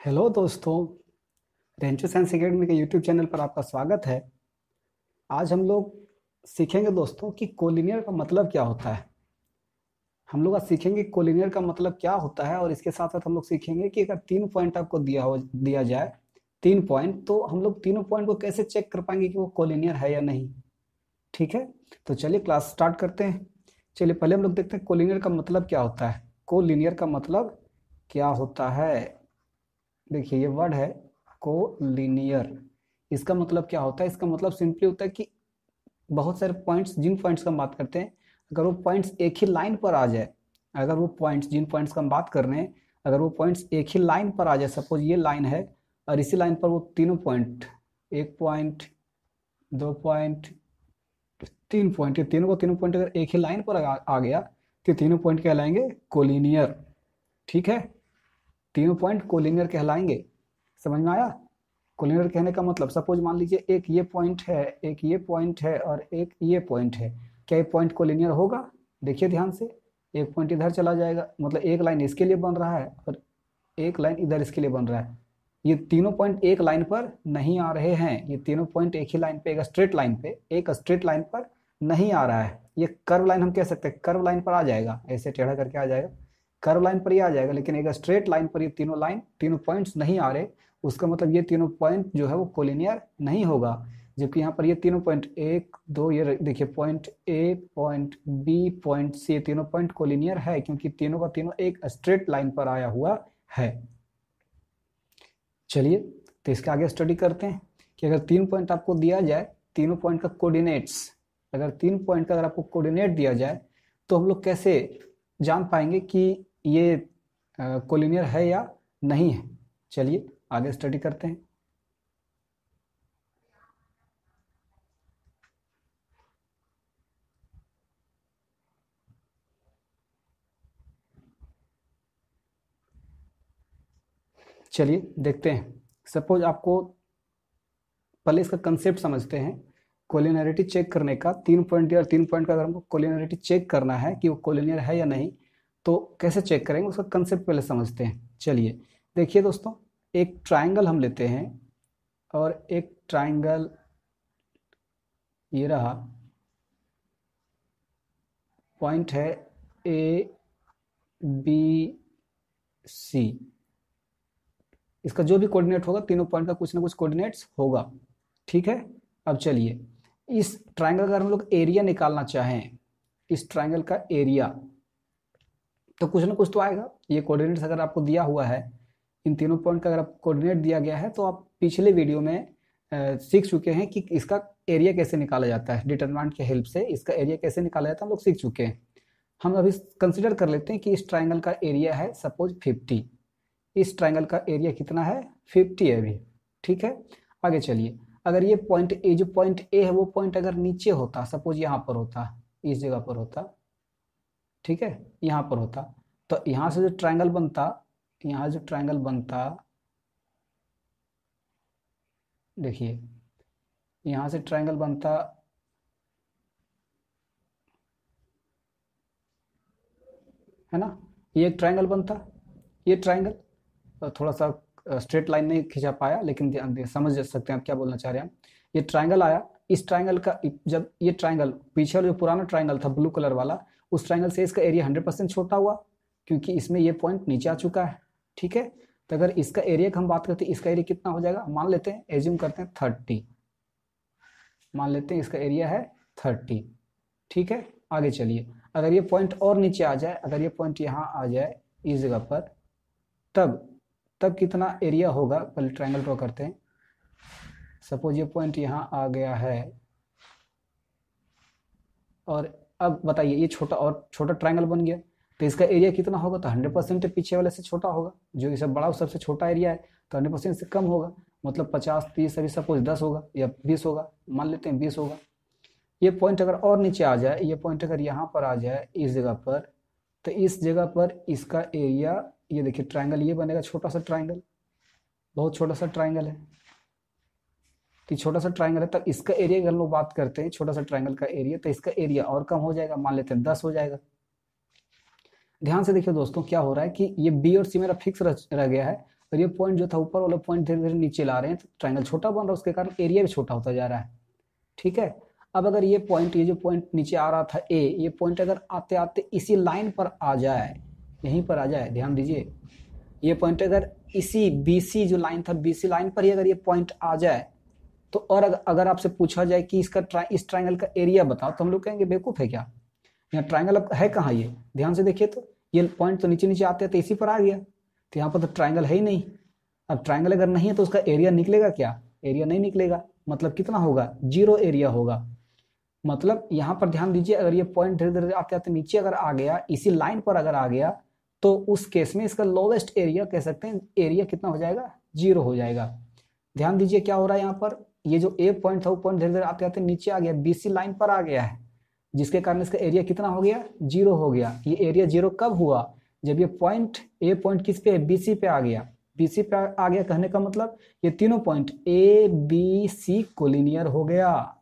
Hello दोस्तों। Rancho science academy के YouTube channel पर आपका स्वागत है। आज हम लोग सीखेंगे दोस्तों कि कोलिनियर का मतलब क्या होता है। हम लोग आज सीखेंगे कोलिनियर का मतलब क्या होता है, और इसके साथ साथ हम लोग सीखेंगे कि अगर 3 पॉइंट आपको दिया जाए, 3 पॉइंट, तो हम लोग तीनों पॉइंट को कैसे चेक कर पाएंगे कि वो कोलिनियर है या नहीं। ठीक है, तो चलिए क्लास स्टार्ट करते हैं। चलिए पहले हम लोग देखते हैं कोलिनियर का मतलब क्या होता है। कोलिनियर का मतलब क्या होता है। देखिए ये वर्ड है कोलिनियर। इसका मतलब क्या होता है? इसका मतलब सिंपली होता है कि बहुत सारे पॉइंट्स, जिन पॉइंट्स का हम बात करते हैं, अगर वो पॉइंट्स एक ही लाइन पर आ जाए, अगर वो पॉइंट्स, जिन पॉइंट्स का हम बात कर रहे हैं, अगर वो पॉइंट्स एक ही लाइन पर आ जाए, सपोज ये लाइन है और इसी लाइन पर वो तीनों पॉइंट, 1 पॉइंट, 2 पॉइंट, 3 पॉइंट, ये तीनों को तीनों पॉइंट अगर एक ही लाइन पर आ गया तो तीनों पॉइंट कहलाएंगे कोलिनियर। ठीक है, तीनों पॉइंट कोलिनियर कहलाएंगे। समझ में आया? कोलिनियर कहने का मतलब, सपोज मान लीजिए एक ये पॉइंट है, एक ये पॉइंट है और एक ये पॉइंट है। क्या ये पॉइंट कोलिनियर होगा? देखिए ध्यान से, एक पॉइंट इधर चला जाएगा, मतलब एक लाइन इसके लिए बन रहा है और एक लाइन इधर इसके लिए बन रहा है। ये तीनों पॉइंट एक लाइन पर नहीं आ रहे हैं। ये तीनों पॉइंट एक ही लाइन पे, एक स्ट्रेट लाइन पर नहीं आ रहा है। ये कर्व लाइन हम कह सकते हैं, कर्व लाइन पर आ जाएगा, ऐसे टेढ़ा करके आ जाएगा, कर्व लाइन पर ही आ जाएगा। लेकिन एक स्ट्रेट लाइन पर ये तीनों पॉइंट्स नहीं आ रहे, उसका मतलब ये तीनों पॉइंट जो है वो कोलिनियर नहीं होगा। जबकि यहाँ पर ये तीनों पॉइंट, एक दो, ये देखिए point A, point B, point C, ये तीनों पॉइंट कोलिनियर है क्योंकि तीनों का तीनों एक स्ट्रेट लाइन पर आया हुआ है। चलिए तो इसके आगे स्टडी करते हैं कि अगर 3 पॉइंट आपको दिया जाए, तीनों पॉइंट का कोऑर्डिनेट्स, अगर 3 पॉइंट का अगर आपको कोऑर्डिनेट दिया जाए तो हम लोग कैसे जान पाएंगे कि ये कोलिनियर है या नहीं है। चलिए आगे स्टडी करते हैं। चलिए देखते हैं। सपोज आपको, पहले इसका कंसेप्ट समझते हैं। कोलिनियरिटी चेक करने का, 3 पॉइंट दिया, 3 पॉइंट का अगर हमको कोलिनियरिटी चेक करना है कि वो कोलिनियर है या नहीं, तो कैसे चेक करेंगे उसका कंसेप्ट पहले समझते हैं। चलिए देखिए दोस्तों, एक ट्राइंगल हम लेते हैं और एक ट्राइंगल ये रहा, पॉइंट है ए बी सी। इसका जो भी कोऑर्डिनेट होगा, तीनों पॉइंट का कुछ ना कुछ कोऑर्डिनेट्स होगा। ठीक है, अब चलिए इस ट्राइंगल का अगर हम लोग एरिया निकालना चाहें, इस ट्राइंगल का एरिया, तो कुछ ना कुछ तो आएगा। ये कोऑर्डिनेट्स अगर आपको दिया हुआ है, इन तीनों पॉइंट का अगर आपको कोऑर्डिनेट दिया गया है, तो आप पिछले वीडियो में सीख चुके हैं कि इसका एरिया कैसे निकाला जाता है। डिटरमिनेंट के हेल्प से इसका एरिया कैसे निकाला जाता है हम लोग सीख चुके हैं। हम अभी कंसिडर कर लेते हैं कि इस ट्राइंगल का एरिया है सपोज 50। इस ट्राइंगल का एरिया कितना है? 50 है अभी। ठीक है, आगे चलिए। अगर ये पॉइंट ए, जो पॉइंट ए है, वो पॉइंट अगर नीचे होता, सपोज यहाँ पर होता, इस जगह पर होता, ठीक है, यहाँ पर होता, तो यहाँ से जो ट्राइंगल बनता, यहाँ जो ट्राइंगल बनता, देखिए यहाँ से ट्राइंगल बनता, है ना, ये एक ट्राइंगल बनता, ये ट्राइंगल थोड़ा सा स्ट्रेट लाइन नहीं खींचा पाया, लेकिन समझ सकते हैं आप क्या बोलना चाह रहे हैं। ये ट्राइंगल आया, इस ट्राइंगल का, जब ये ट्राइंगल पीछे वाला जो पुराना ट्राइंगल था ब्लू कलर वाला, उस ट्राइंगल से इसका एरिया 100% छोटा हुआ क्योंकि इसमें ये पॉइंट नीचे आ चुका है। ठीक है, तो अगर इसका एरिया की हम बात करते हैं, इसका एरिया कितना हो जाएगा, मान लेते हैं, एज्यूम करते हैं 30, मान लेते हैं इसका एरिया है 30। ठीक है, आगे चलिए। अगर ये पॉइंट और नीचे आ जाए, अगर ये पॉइंट यहाँ आ जाए इस जगह पर, तब तब कितना एरिया होगा, पहले ट्रायंगल ड्रॉ करते हैं। सपोज ये पॉइंट यहाँ आ गया है और अब बताइए ये छोटा और छोटा ट्रायंगल बन गया, तो इसका एरिया कितना होगा, तो 100% पीछे वाले से छोटा होगा। जो इससे बड़ा सबसे छोटा एरिया है, तो 100% से कम होगा, मतलब 50, 30, अभी सपोज 10 होगा या 20 होगा, मान लेते हैं 20 होगा। ये पॉइंट अगर और नीचे आ जाए, ये पॉइंट अगर यहाँ पर आ जाए इस जगह पर, तो इस जगह पर इसका एरिया, ये देखिए ट्रायंगल ये बनेगा, छोटा सा ट्रायंगल, बहुत छोटा सा ट्रायंगल है। तो छोटा सा ट्रायंगल है, तब इसका एरिया अगर हम लोग बात करते हैं, छोटा सा ट्रायंगल का एरिया, तो इसका एरिया और कम हो जाएगा, मान लेते हैं 10 हो जाएगा। ध्यान से देखिए दोस्तों, क्या हो रहा है कि ये बी और सी मेरा फिक्स रह गया है। और ये पॉइंट जो था ऊपर वाला पॉइंट धीरे धीरे नीचे ला रहे हैं, तो ट्राइंगल छोटा बन रहा है, उसके कारण एरिया भी छोटा होता जा रहा है। ठीक है, अब अगर ये पॉइंट, ये जो पॉइंट नीचे आ रहा था ए, ये पॉइंट अगर आते आते इसी लाइन पर आ जाए, यहीं पर आ जाए, ध्यान दीजिए, ये पॉइंट अगर इसी BC जो लाइन था, BC लाइन पर ही अगर ये पॉइंट आ जाए, तो और अगर आपसे पूछा जाए कि इसका इस ट्राइंगल का एरिया बताओ, तो हम लोग कहेंगे बेवकूफ़ है क्या, यहाँ ट्राइंगल अब है कहाँ, ये ध्यान से देखिए, तो ये पॉइंट तो नीचे नीचे आते आते इसी पर आ गया, तो यहाँ पर तो ट्राइंगल है ही नहीं। अब ट्राइंगल अगर नहीं है तो उसका एरिया निकलेगा क्या, एरिया नहीं निकलेगा, मतलब कितना होगा, 0 एरिया होगा। मतलब यहाँ पर ध्यान दीजिए, अगर ये पॉइंट धीरे धीरे आते आते नीचे अगर आ गया, इसी लाइन पर अगर आ गया, तो उस केस में इसका लोवेस्ट एरिया कह सकते हैं, एरिया कितना हो जाएगा, 0 हो जाएगा। ध्यान दीजिए क्या हो रहा है यहाँ पर, ये जो ए पॉइंट था वो पॉइंट धीरे धीरे आते आते नीचे आ गया, BC लाइन पर आ गया है, जिसके कारण इसका एरिया कितना हो गया, 0 हो गया। ये एरिया 0 कब हुआ, जब ये पॉइंट ए पॉइंट किस पे है, BC पे आ गया। BC पे आ गया कहने का मतलब ये तीनों पॉइंट ABC कोलिनियर हो गया।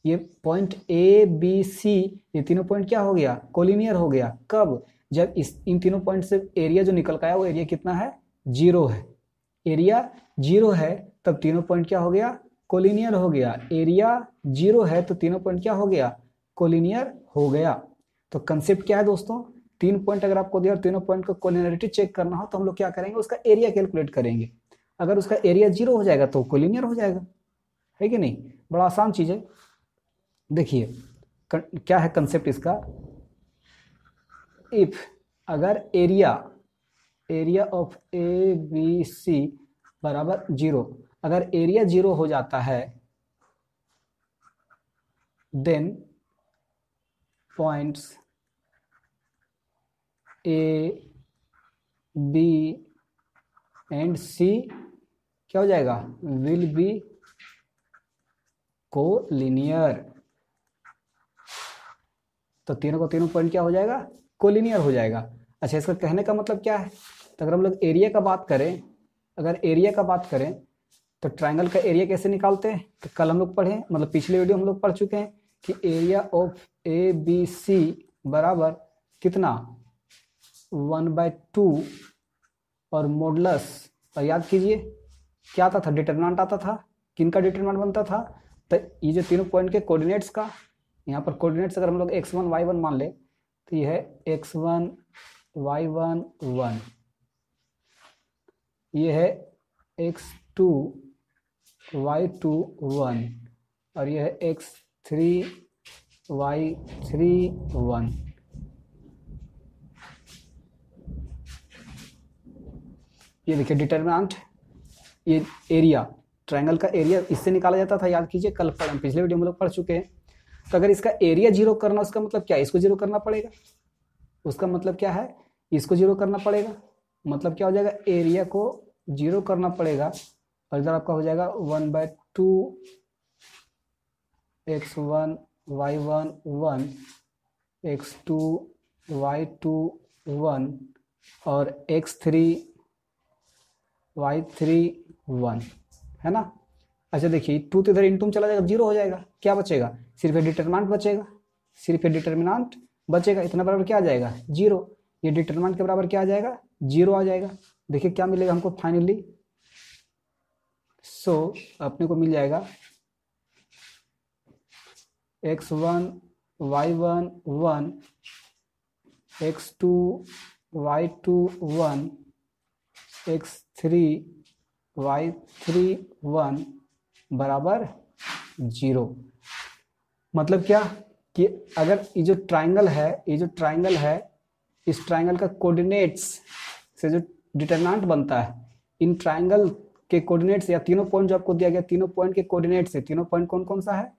ये पॉइंट ABC, ये तीनों पॉइंट क्या हो गया, कोलिनियर हो गया। कब, जब इन तीनों पॉइंट से एरिया जो निकल का आया वो एरिया कितना है, 0 है। एरिया 0 है तब तीनों पॉइंट क्या हो गया, कोलिनियर हो गया। एरिया 0 है तो तीनों पॉइंट क्या हो गया, कोलिनियर हो गया। तो कंसेप्ट क्या है दोस्तों, 3 पॉइंट अगर आपको दिया और तीनों पॉइंट को कोलिनियरिटी चेक करना हो, तो हम लोग क्या करेंगे, उसका एरिया कैलकुलेट करेंगे। अगर उसका एरिया 0 हो जाएगा तो कोलिनियर हो जाएगा, है कि नहीं, बड़ा आसान चीज है। देखिए क्या है कंसेप्ट इसका, इफ अगर एरिया ऑफ ABC बराबर 0, अगर एरिया 0 हो जाता है, then points A, B and C क्या हो जाएगा, विल बी कोलिनियर। तो तीनों का तीनों पॉइंट क्या हो जाएगा, कोलिनियर हो जाएगा। अच्छा, इसका कहने का मतलब क्या है, तो अगर हम लोग एरिया का बात करें, अगर एरिया का बात करें तो ट्राइंगल का एरिया कैसे निकालते हैं, तो कल हम लोग पढ़े, मतलब पिछले वीडियो हम लोग पढ़ चुके हैं कि एरिया ऑफ ABC बराबर कितना, 1/2 और मॉडुलस, और याद कीजिए क्या आता था, डिटरमिनेंट आता था, किनका डिटरमिनेंट बनता था, तो ये जो तीनों पॉइंट के कोऑर्डिनेट्स का, यहाँ पर कोऑर्डिनेट्स अगर हम लोग x1 y1 मान ले, तो ये है x1 y1 1, ये है x2 y2 1, और ये है x3 y3 1। ये देखिए डिटरमिनेंट, ये एरिया, ट्रायंगल का एरिया इससे निकाला जाता था, याद कीजिए कल पिछले वीडियो में लोग पढ़ चुके हैं। तो अगर इसका एरिया 0 करना, उसका मतलब क्या है, इसको 0 करना पड़ेगा, उसका मतलब क्या है, इसको 0 करना पड़ेगा, मतलब क्या हो जाएगा, एरिया को 0 करना पड़ेगा, और इधर आपका हो जाएगा 1/2 x1 y1 1, x2 y2 1 और x3 y3 1, है ना। अच्छा देखिए 2 तो इधर इंटू में चला जाएगा, 0 हो जाएगा, क्या बचेगा, सिर्फ डिटरमिनेंट बचेगा, सिर्फ डिटरमिनेंट बचेगा, इतना बराबर क्या आ जाएगा, 0। ये डिटरमिनेंट के बराबर क्या आ जाएगा, 0 आ जाएगा। देखिए क्या मिलेगा हमको फाइनली, सो अपने को मिल जाएगा x1 y1 1, x2 y2 1, x3 y3 1 बराबर 0। मतलब क्या कि अगर ये जो ट्राइंगल है, ये जो ट्राइंगल है, इस ट्राइंगल का कोऑर्डिनेट्स से जो डिटरमिनेंट बनता है, इन ट्राइंगल के कोऑर्डिनेट्स या तीनों पॉइंट जो आपको दिया गया, तीनों पॉइंट के कोऑर्डिनेट्स से, तीनों पॉइंट कौन कौन सा है,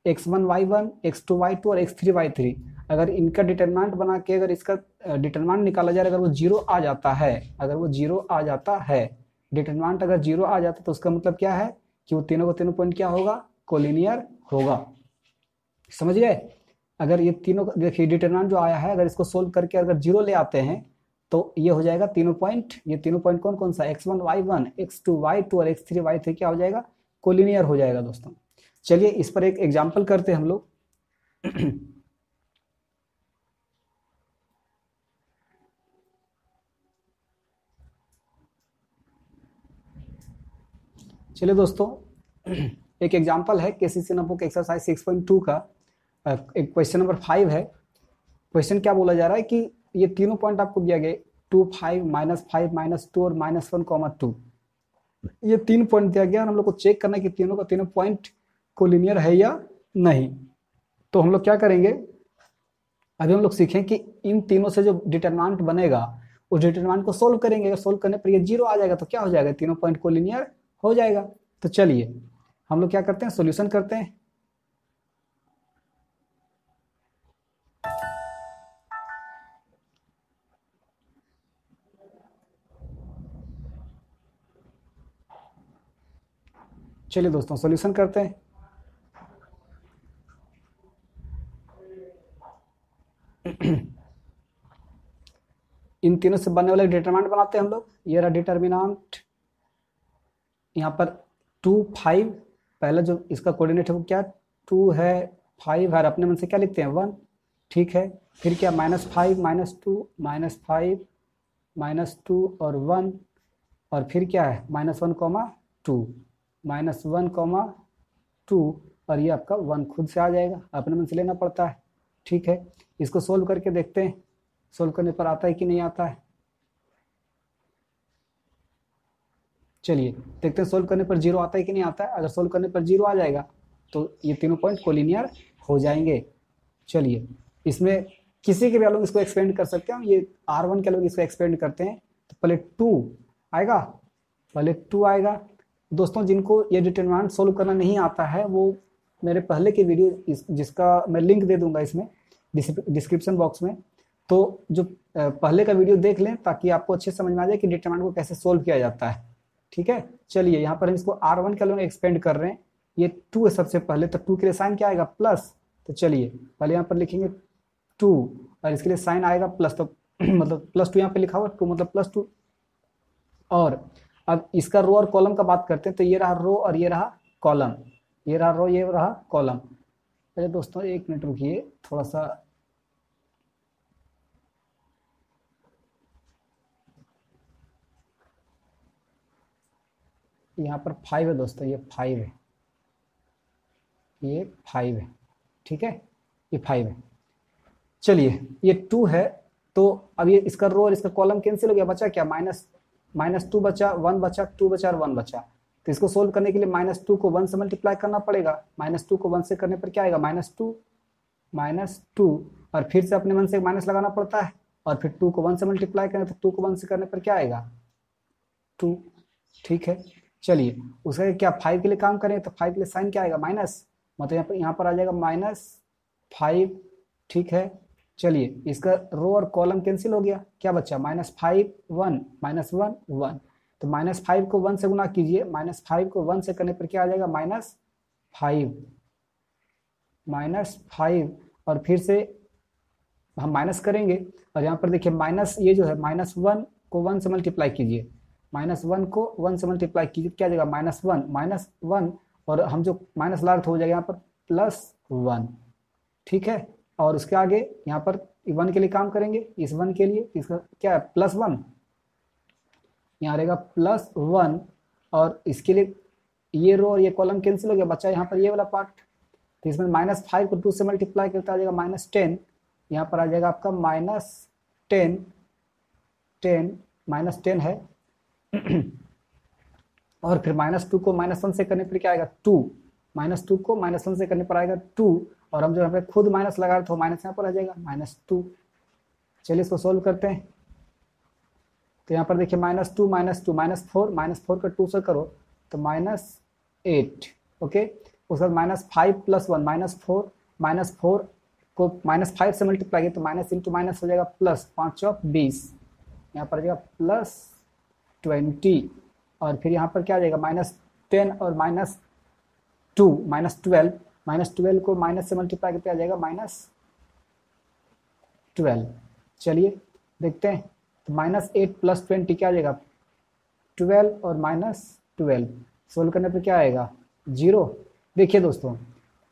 x1 y1, x2 y2 और x3 y3, अगर इनका डिटरमिनेंट बना के अगर इसका डिटरमिनेंट निकाला जाए, अगर वो 0 आ जाता है, अगर वो 0 आ जाता है, डिटरमिनेंट अगर 0 आ जाता है, तो उसका मतलब क्या है कि वो तीनों का तीनों पॉइंट क्या होगा, कोलिनियर होगा। समझ गए। अगर ये तीनों देखिए डिटरमिनेंट जो आया है, अगर इसको सोल्व करके अगर 0 ले आते हैं, तो ये हो जाएगा तीनों पॉइंट, ये तीनों पॉइंट कौन कौन सा, x1 y1, x2 y2 और x3 y3 क्या हो जाएगा, कोलिनियर हो जाएगा दोस्तों। चलिए इस पर एक एग्जाम्पल करते हैं हम लोग। चलिए दोस्तों, एक एग्जांपल है केसीसी नोटबुक एक्सरसाइज 6.2 का। एक क्वेश्चन नंबर 5 है। क्वेश्चन क्या बोला जा रहा है कि ये तीनों पॉइंट आपको दिया गया 2, 5, -5, -2 और -1, 2। ये 3 पॉइंट दिया गया और हम लोग को चेक करना है कि तीनों का तीनों पॉइंट कोलिनियर है या नहीं। तो हम लोग क्या करेंगे, अभी हम लोग सीखें कि इन तीनों से जो डिटरमिनेंट बनेगा उस डिटरमिनेंट को सोल्व करेंगे। अगर सोल्व करने पर ये 0 आ जाएगा तो क्या हो जाएगा, तीनों पॉइंट कोलिनियर हो जाएगा। तो चलिए हम लोग क्या करते हैं, सॉल्यूशन करते हैं। चलिए दोस्तों सॉल्यूशन करते हैं। इन तीनों से बनने वाले डिटरमिनेंट बनाते हैं हम लोग। ये रहा डिटरमिनेंट, यहाँ पर 2, 5, पहला जो इसका कोऑर्डिनेट है वो क्या 2 है, 5 है, अपने मन से क्या लिखते हैं 1, ठीक है। फिर क्या -5, -2, -5, -2 और 1, और फिर क्या है -1, 2, -1, 2, और ये आपका 1 खुद से आ जाएगा, अपने मन से लेना पड़ता है, ठीक है। इसको सोल्व करके देखते हैं, सोल्व करने पर आता है कि नहीं आता है। चलिए देखते हैं सोल्व करने पर 0 आता है कि नहीं आता है। अगर सोल्व करने पर 0 आ जाएगा तो ये तीनों पॉइंट कोलिनियर हो जाएंगे। चलिए इसमें किसी के भी लोग इसको एक्सपेंड कर सकते हैं। ये R1 के लोग इसको एक्सपेंड करते हैं तो पहले 2 आएगा, पहले 2 आएगा। दोस्तों जिनको ये डिटरमिनेंट सोल्व करना नहीं आता है वो मेरे पहले की वीडियो जिसका मैं लिंक दे दूंगा इसमें डिस्क्रिप्शन बॉक्स में, तो जो पहले का वीडियो देख लें ताकि आपको अच्छे समझ में आ जाए कि डिटरमिनेंट को कैसे सोल्व किया जाता है, ठीक है। चलिए यहाँ पर हम इसको R1 के लोग एक्सपेंड कर रहे हैं। ये 2 है सबसे पहले, तो 2 के लिए साइन क्या आएगा प्लस। तो चलिए पहले यहाँ पर लिखेंगे 2 और इसके लिए साइन आएगा प्लस, तो मतलब +2 यहाँ पे लिखा हुआ 2 मतलब +2। और अब इसका रो और कॉलम का बात करते हैं, तो ये रहा रो और ये रहा कॉलम, ये रहा रो ये रहा कॉलम। अरे दोस्तों 1 मिनट रुकिए, थोड़ा सा यहाँ पर 5 है दोस्तों, ये 5 है, ये 5 है, ठीक है, ये 5 है। चलिए ये 2 है, तो अब ये इसका रो और इसका कॉलम कैंसिल हो गया, बचा क्या -2 बचा, 1 बचा, 2 बचा और 1 बचा। तो इसको सोल्व करने के लिए -2 को 1 से मल्टीप्लाई करना पड़ेगा। -2 को 1 से करने पर क्या आएगा -2 और फिर से अपने मन से माइनस लगाना पड़ता है, और फिर 2 को 1 से मल्टीप्लाई करें तो 2 को 1 से करने पर क्या आएगा 2, ठीक है। चलिए उसका क्या 5 के लिए काम करें तो 5 के लिए साइन क्या आएगा माइनस, मतलब यहाँ पर आ जाएगा -5, ठीक है। चलिए इसका रो और कॉलम कैंसिल हो गया, क्या बचा -5, 1, -1, 1। तो -5 को 1 से गुना कीजिए, -5 को 1 से करने पर क्या आ जाएगा -5, और फिर से हम माइनस करेंगे, और यहाँ पर देखिए माइनस ये जो है -1 को 1 से मल्टीप्लाई कीजिए, -1 को 1 से मल्टीप्लाई कीजिए, क्या आ जाएगा -1, और हम जो माइनस ला रहे थे हो जाएगा यहाँ पर +1, ठीक है। और उसके आगे यहाँ पर 1 के लिए काम करेंगे, इस 1 के लिए इसका क्या है +1, यहाँ रहेगा +1, और इसके लिए ये रो और ये कॉलम कैंसिल हो गया, बचा यहाँ पर ये वाला पार्ट। तो इसमें -5 को 2 से मल्टीप्लाई करता आ जाएगा -10, यहाँ पर आ जाएगा आपका -10 है। और फिर -2 को -1 से करने पर क्या आएगा 2, -2 को -1 से करने पर आएगा 2, और हम जो यहाँ पे खुद माइनस लगा रहे थे माइनस यहाँ पर आ जाएगा -2। चलिए इसको सोल्व करते हैं। तो यहाँ पर देखिए -2, -4, -4 का 2 से करो तो -8, ओके। उसके बाद -5 + 1 -4 को -5 से मल्टीप्लाई किया तो माइनस इंटू माइनस हो जाएगा प्लस, 5 और 20, यहाँ पर आ जाएगा +20, और फिर यहाँ पर क्या आ जाएगा -10 और -12 को माइनस से मल्टीप्लाई करते आ जाएगा -12। चलिए देखते हैं, तो -8 + 20 क्या आ जाएगा 12 और -12, सोल्व करने पर क्या आएगा 0। देखिए दोस्तों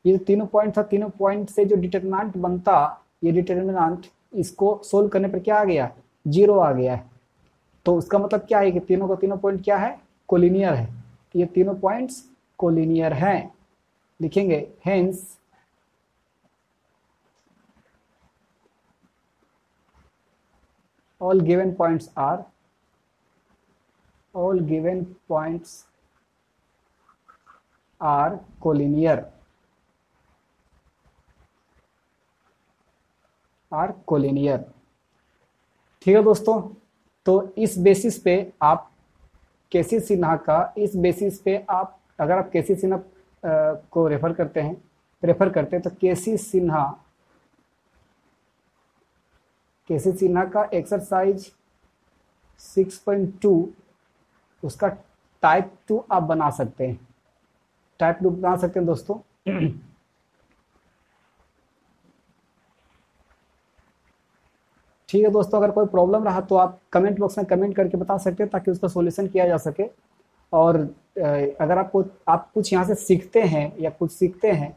ये जो तीनों पॉइंट था, तीनों पॉइंट से जो डिटरमिनेंट बनता, ये डिटरमिनेंट इसको सोल्व करने पर क्या आ गया 0 आ गया है। तो उसका मतलब क्या है कि तीनों का तीनों पॉइंट क्या है कोलिनियर है। ये तीनों पॉइंट्स कोलिनियर हैं। लिखेंगे hence all given points are collinear ठीक है दोस्तों। तो इस बेसिस पे आप केसी सिन्हा का, इस बेसिस पे आप अगर आप केसी सिन्हा को रेफर करते हैं तो केसी सिन्हा का एक्सरसाइज 6.2 उसका टाइप 2 आप बना सकते हैं, दोस्तों। ठीक है दोस्तों, अगर कोई प्रॉब्लम रहा तो आप कमेंट बॉक्स में कमेंट करके बता सकते हैं ताकि उसका सॉल्यूशन किया जा सके। और अगर आप कुछ यहाँ से सीखते हैं या कुछ सीखते हैं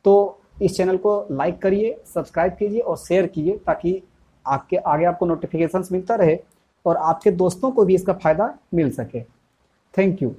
तो इस चैनल को लाइक करिए, सब्सक्राइब कीजिए और शेयर कीजिए ताकि आगे आपको नोटिफिकेशंस मिलता रहे और आपके दोस्तों को भी इसका फ़ायदा मिल सके। Thank you.